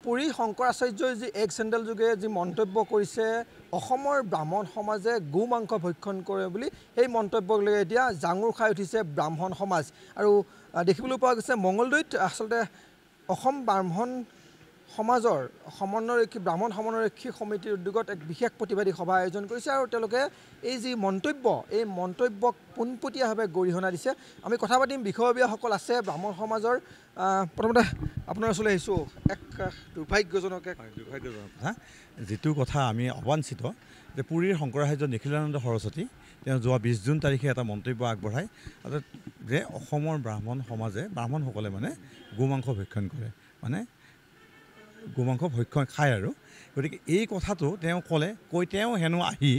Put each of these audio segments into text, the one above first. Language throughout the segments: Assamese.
পুৰী শংকৰাচাৰ্যই যি এক চেণ্ডেল যোগে যি মন্তব্য কৰিছে অসমৰ ব্ৰাহ্মণ সমাজে গো মাংস ভক্ষণ কৰে বুলি সেই মন্তব্যক লৈ এতিয়া জাঙুৰ খাই উঠিছে ব্ৰাহ্মণ সমাজ আৰু দেখিবলৈ পোৱা গৈছে মঙ্গলদৈত আচলতে অসম ব্ৰাহ্মণ সমাজৰ সমন্বয়ৰক্ষী ব্ৰাহ্মণ সমন্বয়ৰক্ষী সমিতিৰ উদ্যোগত এক বিশেষ প্ৰতিবাদী সভা আয়োজন কৰিছে আৰু তেওঁলোকে এই যি মন্তব্য এই মন্তব্যক পোনপটীয়াভাৱে গৰিহণা দিছে আমি কথা পাতিম বিষয়ববীয়াসকল আছে ব্ৰাহ্মণ সমাজৰ প্ৰথমতে আপোনাৰ ওচৰলৈ আহিছোঁ এক দুৰ্ভাগ্যজনক কথা যিটো কথা আমি অবাঞ্ছিত যে পুৰীৰ শংকৰাচাৰ্য নিখিলানন্দ সৰস্বতী তেওঁ যোৱা 20 জুন তাৰিখে এটা মন্তব্য আগবঢ়ায় যে অসমৰ ব্ৰাহ্মণ সমাজে ব্ৰাহ্মণসকলে মানে গোমাংস ভক্ষণ কৰে মানে গোমাংস ভক্ষণ খায় আৰু গতিকে এই কথাটো তেওঁ ক'লে তেওঁ হেনো আহি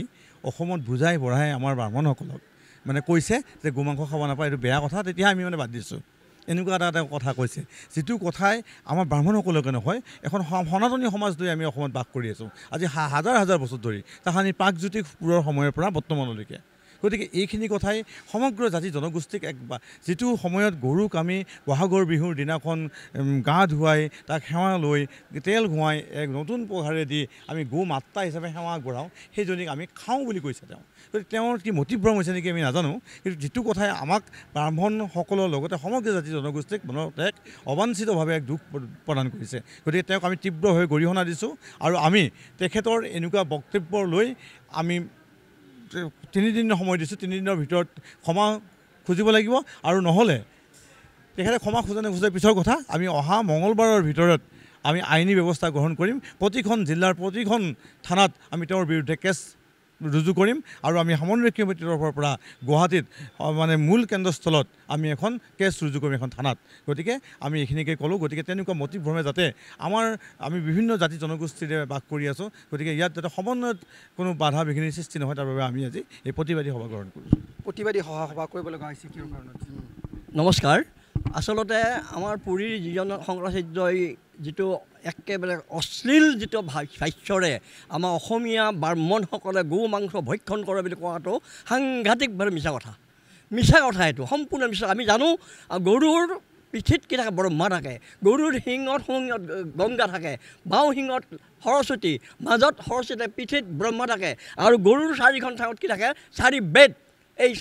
অসমত বুজাই বঢ়াই আমাৰ ব্ৰাহ্মণসকলক মানে কৈছে যে গোমাংস খাব নাপায় এইটো বেয়া কথা তেতিয়া আমি মানে বাদ দিছোঁ এনেকুৱা এটা কথা কৈছে যিটো কথাই আমাৰ ব্ৰাহ্মণসকলকে নহয় এখন সনাতনী সমাজ লৈ আমি অসমত বাস কৰি আছোঁ আজি হাজাৰ হাজাৰ বছৰ ধৰি তাহানি প্ৰাগজ্যোতিষপুৰৰ সময়ৰ পৰা বৰ্তমানলৈকে গতিকে এইখিনি কথাই সমগ্ৰ জাতি জনগোষ্ঠীক যিটো সময়ত গৰুক আমি বহাগৰ বিহুৰ দিনাখন গা ধুৱাই তাক সেৱা লৈ তেল ঘঁৱাই এক নতুন পঘাৰে দি আমি গো মাত্ৰা হিচাপে সেৱা আগবঢ়াওঁ সেইজনীক আমি খাওঁ বুলি কৈছে তেওঁ গতিকে তেওঁৰ কি মতিভ্ৰম হৈছে নেকি আমি নাজানো কিন্তু যিটো কথাই আমাক ব্ৰাহ্মণসকলৰ লগতে সমগ্ৰ জাতি জনগোষ্ঠীক মনত এক অবাঞ্ছিতভাৱে এক দুখ প্ৰদান কৰিছে গতিকে তেওঁক আমি তীব্ৰভাৱে গৰিহণা দিছোঁ আৰু আমি তেখেতৰ এনেকুৱা বক্তব্য লৈ আমি 3 দিন সময় দিছোঁ 3 দিনৰ ভিতৰত ক্ষমা খুজিব লাগিব আৰু নহ'লে তেখেতে ক্ষমা খোজে পিছৰ কথা আমি অহা মঙলবাৰৰ ভিতৰত আমি আইনী ব্যৱস্থা গ্ৰহণ কৰিম প্ৰতিখন জিলাৰ প্ৰতিখন থানাত আমি তেওঁৰ বিৰুদ্ধে কেছ ৰুজু কৰিম আৰু আমি সমন্বয়ৰক্ষী সমিতিৰ তৰফৰ পৰা গুৱাহাটীত মানে মূল কেন্দ্ৰস্থলত আমি এখন কেছ ৰুজু কৰিম এখন থানাত গতিকে আমি এইখিনিকে ক'লোঁ গতিকে তেনেকুৱা মতিভ্ৰমে যাতে আমি বিভিন্ন জাতি জনগোষ্ঠীৰে বাস কৰি আছোঁ গতিকে ইয়াত যাতে সমন্বয়ত কোনো বাধা বিঘিনিৰ সৃষ্টি নহয় তাৰ বাবে আমি আজি এই প্ৰতিবাদী সভা গ্ৰহণ কৰিছোঁ প্ৰতিবাদী সভা কৰিব লগা হৈছে কিয় কাৰণত নমস্কাৰ আচলতে আমাৰ পুৰীৰ যিজন শংকৰাচাৰ্যই যিটো একেবাৰে অশ্লীল যিটো ভাষ্যৰে আমাৰ অসমীয়া ব্ৰাহ্মণসকলে গো মাংস ভক্ষণ কৰে বুলি কোৱাটো সাংঘাতিকভাৱে মিছা কথা এইটো সম্পূৰ্ণ মিছা আমি জানো গৰুৰ পিঠিত কি থাকে ব্ৰহ্মা থাকে গৰুৰ শিঙত গংগা থাকে বাওঁ শিঙত সৰস্বতী মাজত সৰস্বতী পিঠিত ব্ৰহ্মা থাকে আৰু গৰুৰ 4খন ঠাইত কি থাকে 4 বেদ এই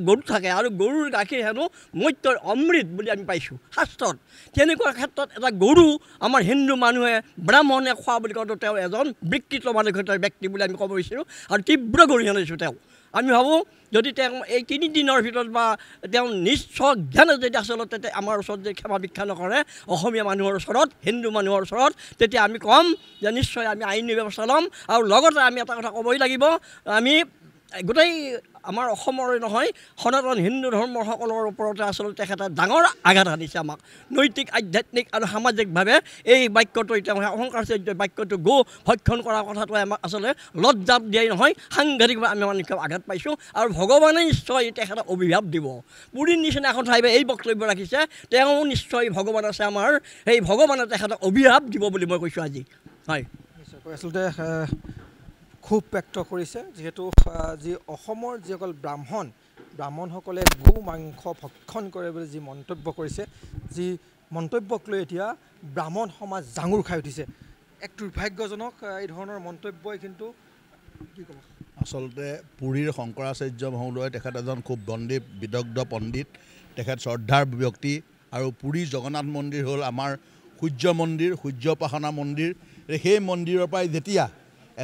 গৰু থাকে আৰু গৰুৰ গাখীৰ হেনো মত্যৰ অমৃত বুলি আমি পাইছোঁ শাস্ত্ৰত তেনেকুৱা ক্ষেত্ৰত এটা গৰু আমাৰ হিন্দু মানুহে ব্ৰাহ্মণে খোৱা বুলি কওঁতে তেওঁ এজন বিকৃত মানসিকতাৰ ব্যক্তি বুলি আমি ক'ব বিচাৰোঁ আৰু তীব্ৰ গৰিহণা দিছোঁ তেওঁ আমি ভাবোঁ যদি তেওঁ এই 3 দিনৰ ভিতৰত বা তেওঁ নিশ্চয় জ্ঞানে যদি আচলতে আমাৰ ওচৰত যদি ক্ষমা ভিক্ষা নকৰে অসমীয়া মানুহৰ ওচৰত হিন্দু মানুহৰ ওচৰত তেতিয়া আমি ক'ম যে নিশ্চয় আমি আইনী ব্যৱস্থা ল'ম আৰু লগতে আমি এটা কথা ক'বই লাগিব আমি গোটেই আমাৰ অসমৰে নহয় সনাতন হিন্দু ধৰ্মৰ সকলৰ ওপৰতে আচলতে তেখেতে ডাঙৰ আঘাত আনিছে আমাক নৈতিক আধ্যাত্মিক আৰু সামাজিকভাৱে এই বাক্যটো তেওঁ শংকৰাচাৰ্যৰ বাক্যটো গো ভক্ষণ কৰা কথাটোৱে আমাক আচলতে লজ্জাপ দিয়াই নহয় সাংঘাতিকভাৱে আমি মানুহে আঘাত পাইছোঁ আৰু ভগৱানে নিশ্চয় তেখেতক অভিশাপ দিব পুৰীৰ নিচিনা এখন ঠাইত এই বক্তব্য ৰাখিছে তেওঁ নিশ্চয় ভগৱান আছে আমাৰ সেই ভগৱানে তেখেতক অভিশাপ দিব বুলি মই কৈছোঁ আজি হয় নিশ্চয়কৈ আচলতে খুব ব্যক্ত কৰিছে যিহেতু যি অসমৰ যিসকল ব্ৰাহ্মণসকলে গো মাংস ভক্ষণ কৰে বুলি যি মন্তব্য কৰিছে যি মন্তব্যক লৈ এতিয়া ব্ৰাহ্মণ সমাজ জাঙুৰ খাই উঠিছে এক দুৰ্ভাগ্যজনক এই ধৰণৰ মন্তব্যই কিন্তু কি ক'ব আচলতে পুৰীৰ শংকৰাচাৰ্য মহোদয় তেখেত এজন খুব বন্দী বিদগ্ধ পণ্ডিত তেখেত শ্ৰদ্ধাৰ ব্যক্তি আৰু পুৰী জগন্নাথ মন্দিৰ হ'ল আমাৰ সূৰ্য মন্দিৰ সূৰ্য উপাসনা মন্দিৰ সেই মন্দিৰৰ পৰাই যেতিয়া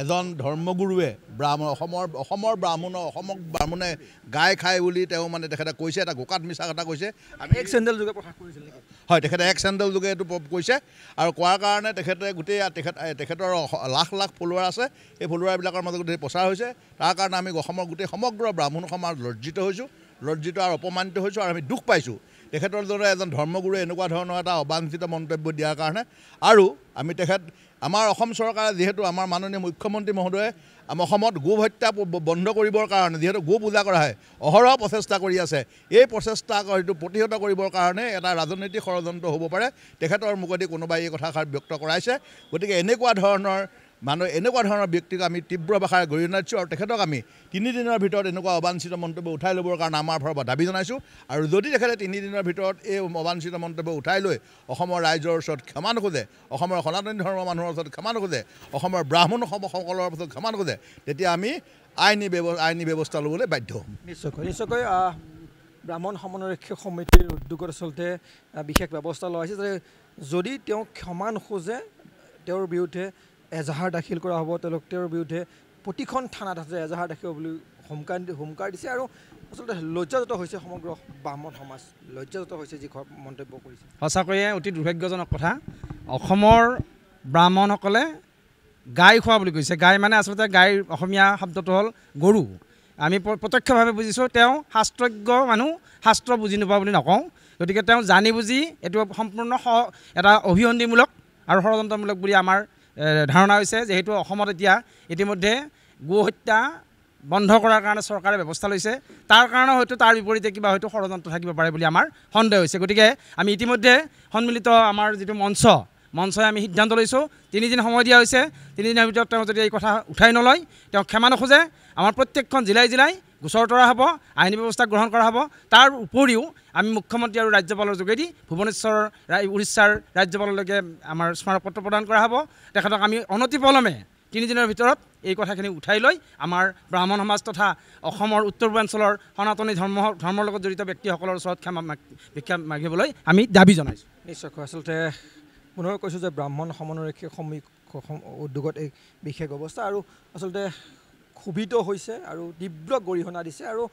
এজন ধৰ্মগুৰুৱে অসমৰ ব্ৰাহ্মণে গাই খায় বুলি তেওঁ মানে তেখেতে কৈছে এটা গোকাত মিছা কথা কৈছে আমি এক চেণ্ডেল যোগে প্ৰকাশ কৰিছিল নেকি হয় তেখেতে এক চেণ্ডেল যোগে এইটো কৈছে আৰু কোৱাৰ কাৰণে তেখেতে গোটেই তেখেতৰ লাখ লাখ ফলোৱাৰ আছে এই ফলোৱাৰবিলাকৰ মাজত গোটেই প্ৰচাৰ হৈছে তাৰ কাৰণে আমি অসমৰ গোটেই সমগ্ৰ ব্ৰাহ্মণ সমাজ লজ্জিত হৈছোঁ আৰু অপমানিত হৈছোঁ আৰু আমি দুখ পাইছোঁ তেখেতৰ দৰে এজন ধৰ্মগুৰুৱে এনেকুৱা ধৰণৰ এটা অবাঞ্ছিত মন্তব্য দিয়াৰ কাৰণে আৰু আমি আমাৰ অসম চৰকাৰে যিহেতু আমাৰ মাননীয় মুখ্যমন্ত্ৰী মহোদয়ে অসমত গো হত্যা বন্ধ কৰিবৰ কাৰণে যিহেতু গো পূজা কৰা হয় অহৰহ প্ৰচেষ্টা কৰি আছে এই প্ৰচেষ্টা হয়তো প্ৰতিহত কৰিবৰ কাৰণে এটা ৰাজনৈতিক ষড়যন্ত্ৰ হ'ব পাৰে তেখেতৰ মুখেদি কোনোবাই এই কথাষাৰ ব্যক্ত কৰাইছে গতিকে এনেকুৱা ধৰণৰ মানুহ এনেকুৱা ধৰণৰ ব্যক্তিক আমি তীব্ৰ ভাষাৰে গৰিহণা দিছোঁ আৰু তেখেতক আমি 3 দিনৰ ভিতৰত এনেকুৱা অবাঞ্ছিত মন্তব্য উঠাই ল'বৰ কাৰণে আমাৰ ফালৰ পৰা দাবী জনাইছোঁ আৰু যদি তেখেতে 3 দিনৰ ভিতৰত এই অবাঞ্ছিত মন্তব্য উঠাই লৈ অসমৰ ৰাইজৰ ওচৰত ক্ষমা নোখোজে অসমৰ সনাতনী ধৰ্মৰ মানুহৰ ওচৰত ক্ষমা নোখোজে অসমৰ ব্ৰাহ্মণ সকলৰ ওচৰত ক্ষমা নোখোজে তেতিয়া আমি আইনী ব্যৱস্থা ল'বলৈ বাধ্য হ'ম নিশ্চয়কৈ ব্ৰাহ্মণ সমন্বয়ৰক্ষক সমিতিৰ উদ্যোগত আচলতে বিশেষ ব্যৱস্থা লোৱা হৈছে যে যদি তেওঁ ক্ষমা নোখোজে তেওঁৰ বিৰুদ্ধে এজাহাৰ দাখিল কৰা হ'ব তেওঁৰ বিৰুদ্ধে প্ৰতিখন থানাত আছে এজাহাৰ দাখিল বুলি হুমকাৰ দিছে আৰু আচলতে লজ্জাজত হৈছে সমগ্ৰ ব্ৰাহ্মণ সমাজ লজ্জাজত হৈছে যি মন্তব্য কৰিছে সঁচাকৈয়ে অতি দুৰ্ভাগ্যজনক কথা অসমৰ ব্ৰাহ্মণসকলে গাই খোৱা বুলি কৈছে গাই মানে আচলতে গাইৰ অসমীয়া শব্দটো হ'ল গৰু আমি প্ৰত্যক্ষভাৱে বুজিছোঁ তেওঁ শাস্ত্ৰজ্ঞ মানুহ শাস্ত্ৰ বুজি নোপোৱা বুলি নকওঁ গতিকে তেওঁ জানি বুজি এইটো সম্পূৰ্ণ এটা অভিসন্ধিমূলক আৰু ষড়যন্ত্ৰমূলক বুলি আমাৰ ধাৰণা হৈছে যিহেতু অসমত এতিয়া ইতিমধ্যে গো হত্যা বন্ধ কৰাৰ কাৰণে চৰকাৰে ব্যৱস্থা লৈছে তাৰ কাৰণে হয়তো তাৰ বিপৰীতে কিবা হয়তো ষড়যন্ত্ৰ থাকিব পাৰে বুলি আমাৰ সন্দেহ হৈছে গতিকে আমি ইতিমধ্যে সন্মিলিত আমাৰ যিটো মঞ্চই আমি সিদ্ধান্ত লৈছোঁ 3 দিন সময় দিয়া হৈছে 3 দিনৰ ভিতৰত তেওঁ যদি এই কথা উঠাই নলয় তেওঁ ক্ষমা নোখোজে আমাৰ প্ৰত্যেকখন জিলাই গোচৰ তৰা হ'ব আইনী ব্যৱস্থা গ্ৰহণ কৰা হ'ব তাৰ উপৰিও আমি মুখ্যমন্ত্ৰী আৰু ৰাজ্যপালৰ যোগেদি ভুৱনেশ্বৰ উৰিষ্যাৰ ৰাজ্যপাললৈকে আমাৰ স্মাৰকপত্ৰ প্ৰদান কৰা হ'ব তেখেতক আমি অনতিপলমে 3 দিনৰ ভিতৰত এই কথাখিনি উঠাই লৈ আমাৰ ব্ৰাহ্মণ সমাজ তথা অসমৰ উত্তৰ পূৰ্বাঞ্চলৰ সনাতনী ধৰ্মৰ লগত জড়িত ব্যক্তিসকলৰ ওচৰত ভিক্ষা মাগিবলৈ আমি দাবী জনাইছোঁ নিশ্চয়কৈ আচলতে পুনৰ কৈছোঁ যে ব্ৰাহ্মণ সমন্বয়ৰক্ষক উদ্যোগত এই বিশেষ ব্যৱস্থা আৰু আচলতে ক্ষোভিত হৈছে আৰু তীব্ৰ গৰিহণা দিছে আৰু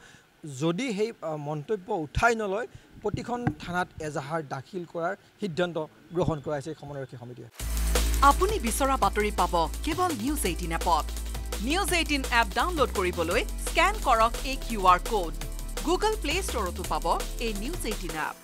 যদি সেই মন্তব্য উঠাই নলয় প্ৰতিখন থানাত এজাহাৰ দাখিল কৰাৰ সিদ্ধান্ত গ্ৰহণ কৰা হৈছে সমন্বয়ৰক্ষক সমিতিয়ে আপুনি বিচৰা বাতৰি পাব কেৱল নিউজ 18 এপত নিউজ 18 এপ ডাউনলোড কৰিবলৈ স্ক্যান কৰক এই QR কোড গুগল প্লে ষ্টৰতো পাব এই নিউজ 18 এপ